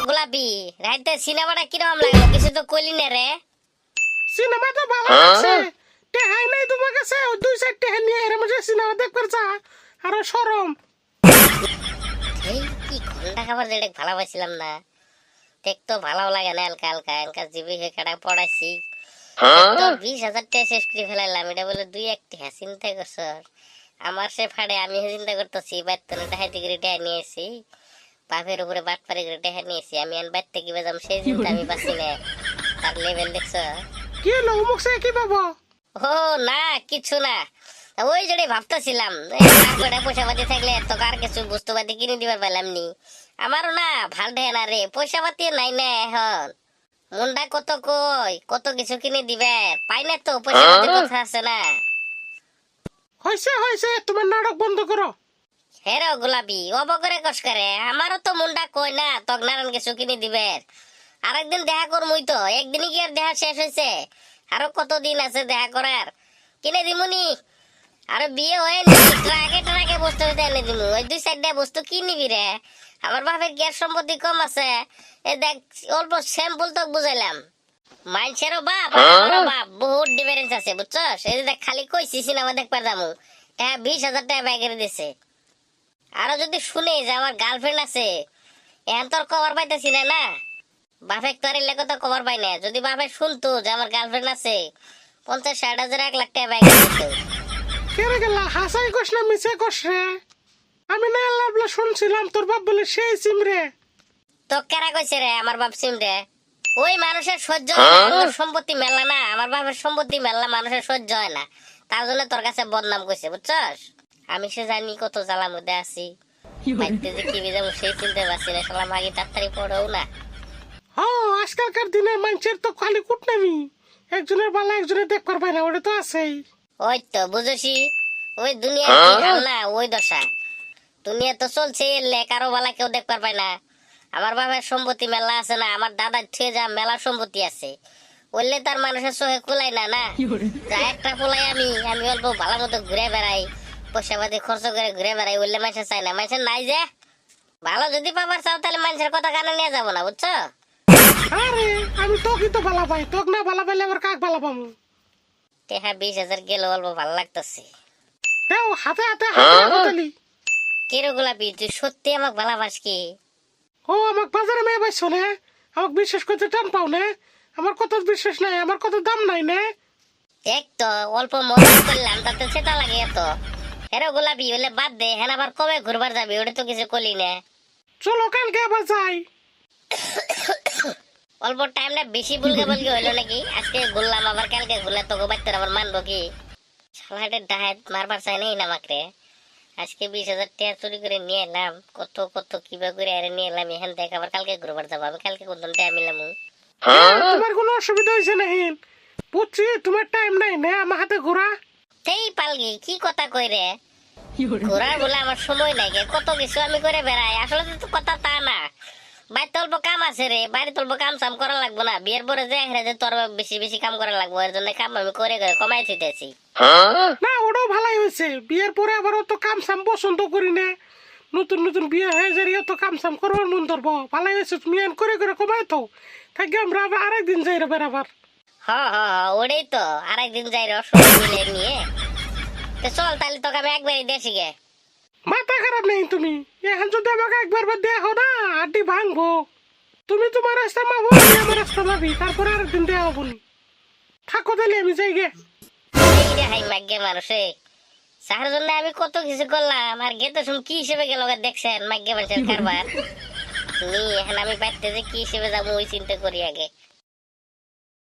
গোলাপি রাইতে সিনেমাটা কিরকম লাগলো কিছু তো কইলি না রে। সিনেমাটা ভালো লাগছে টেহাই নাই তোমার কাছে ওই দুই চার টেহা নিয়ে এর মধ্যে সিনেমা দেখবার যা আরো শরম এই কি ঘন্টা খাবার যেটা ভালো পাইছিলাম না দেখ তো ভালো লাগে না হালকা হালকা হালকা জিবি হয়ে কাটা পড়াইছি তো 20,000 টাকা শেষ করে ফেলাইলাম এটা বলে দুই একটি চিন্তা করছ আমার সে ফাড়ে আমি চিন্তা করতেছি বেতনে টাকা করে টাকা নিয়েছি বাপের উপরে বাটপারি করে টাকা নিয়েছি আমি আন বাইতে কি বাজাম সেই চিন্তা আমি বাঁচি না তার লেভেল দেখছ। কি হলো মুখ সে কি বাবা ও না কিছু না ওই জন্য ভাবতেছিলাম পয়সা পাতি থাকলে তো কার কিছু বস্তু পাতি কিনে দিবার পাইলাম নি আমারও না ভাল দেয় না রে পয়সা পাতি নাই না এখন মনটা কত কই কত কিছু কিনে দিবে পাই না তো পয়সা পাতি কথা আছে না। হয়েছে হয়েছে তোমার নাটক বন্ধ করো হেরো গোলাপি অবকরে কস করে আমারও তো মনটা কই না তক নারায়ণ কিছু কিনে দিবে আরেকদিন দেখা করমুই তো একদিনই কি আর দেখা শেষ হয়েছে আরো কতদিন আছে দেখা করার কিনে দিমুনি আরে বিয়ে হয়ে ট্রাকে ট্রাকে বস্তু এনে দিমু ওই দুই সাইডে বস্তু কি নিবি রে আমার বাপের গ্যাস সম্পত্তি কম আছে এ দেখ অল্প স্যাম্পল তো বুঝাইলাম মাইনছেরও বাপ আমারও বাপ বহুত ডিফারেন্স আছে বুঝছস এই দেখ খালি কইছি সিনেমা দেখবার যামু 20,000 টাকা ব্যাগের দিছে আরো যদি শুনে যে আমার গার্লফ্রেন্ড আছে এখন তোর খবর পাইতেছি না না বাপে তোর লেগে তো খবর পাই না যদি বাপে শুনতো যে আমার গার্লফ্রেন্ড আছে 50-60,000 1,00,000 টাকা ব্যাগের দিত কেরে গেলা হাসাই কস না মিছে কস রে আমি না আল্লাহ বলে শুনছিলাম তোর বাপ বলে সেই সিম রে তো কেরা কইছে রে আমার বাপ সিম রে ওই মানুষের সহ্য হয় না তোর সম্পত্তি মেলা না আমার বাপের সম্পত্তি মেলা মানুষের সহ্য হয় না তার জন্য তোর কাছে বদনাম কইছে বুঝছস আমি সে জানি কত জ্বালার মধ্যে আছি বাইতে যে কি বিজাম সেই চিনতে পারছি না শালা মাগি তাড়াতাড়ি পড়েও না। আজকালকার দিনে মানুষের তো খালি কুটনামি একজনের বালা একজনের দেখবার পায় না ওটা তো আছেই ওই তো বুঝছি ওই দুনিয়া কি হাল না ওই দশা দুনিয়া তো চলছে এলে কারো বেলা কেউ দেখবার পায় না আমার বাবার সম্পত্তি মেলা আছে না আমার দাদার থুয়ে যা মেলা সম্পত্তি আছে বললে তার মানুষের চোখে কুলাই না না যা একটা পোলাই আমি অল্প ভালো মতো ঘুরে বেড়াই পয়সা পাতি খরচ করে ঘুরে বেড়াই বললে মানুষের চাই না মানুষের নাই যে ভালো যদি পাবার চাও তাহলে মানুষের কথা কানে নিয়ে যাবো না বুঝছো। আরে আমি তোকে তো বালা পাই তোকে না বালা পাইলে আবার কাক বালা পাবো টেহা 20,000 গেল অল্প ভালো লাগতেছে দেও হাতে হাতে হাতে কেরো গোলাপি তুই সত্যি আমাকে ভালোবাস কি ও আমাকে বাজারে মেয়ে পাইছো না আমাকে বিশ্বাস করতে টান পাও না আমার কত বিশ্বাস নাই আমার কত দাম নাই না দেখ তো অল্প মজা করলাম তাতে সেটা লাগে এত হেরো গোলাপি হলে বাদ দে হ্যাঁ আবার কবে ঘুরবার যাবি ওটা তো কিছু করলি না চলো কালকে আবার যাই অল্প টাইমটা বেশি বলকে হইলো নাকি আজকে ঘুরলাম আবার কালকে ঘুরলে তোকে বাচ্চার আবার মানবো কি সালাটের ডাহাত মারবার চাই নাই না আমাকে আজকে 20,000 টাকা চুরি করে নিয়ে এলাম কত কত কিবা করে আরে নিয়ে এলাম এখান থেকে আবার কালকে ঘুরবার যাবো আমি কালকে কোন টাইম মিলাম তোমার কোনো অসুবিধা হয়েছে না হিন বুঝছি তোমার টাইম নাই না আমার হাতে ঘোরা সেই পালগি কি কথা কই রে ঘোরার বলে আমার সময় নাই কত কিছু আমি করে বেড়াই আসলে তো কথা তা না বাড়িতে অল্প কাম আছে রে বাড়িতে অল্প কাম সাম করা লাগবো না বিয়ের পরে যে তোর বেশি বেশি কাম করা লাগবো এর জন্য কাম আমি করে কমাই দিতেছি না ওটাও ভালোই হয়েছে বিয়ের পরে আবার অত কাম সাম পছন্দ করি না নতুন নতুন বিয়ে হয়ে যাই অত কাম সাম করবার মন ধরবো ভালোই হয়েছে তুমি এন করে করে কমাই তো থাকি আমরা আবার আরেকদিন যাই রে বেড়াবার ওটাই তো আরেকদিন যাই রে সময় মিলে নিয়ে তো চল তাহলে তোকে আমি একবারই দেশি গে মাথা খারাপ নেই তুমি এখন যদি আমাকে একবার দেখো না আড্ডি ভাঙবো তুমি তোমার রাস্তা মাবো আমি আমার রাস্তা মাবি তারপরে আরেকদিন দেওয়া হবো নি থাকো তাহলে আমি যাই গে এই রে হাই মাগ্যের মানুষে তার জন্য আমি কত কিছু করলাম আর গেতে শুন কি হিসেবে গেল দেখছেন মাগ্যে মানুষের কারবার তুমি এখন আমি বাইতে যে কি হিসেবে যাবো ওই চিন্তা করি আগে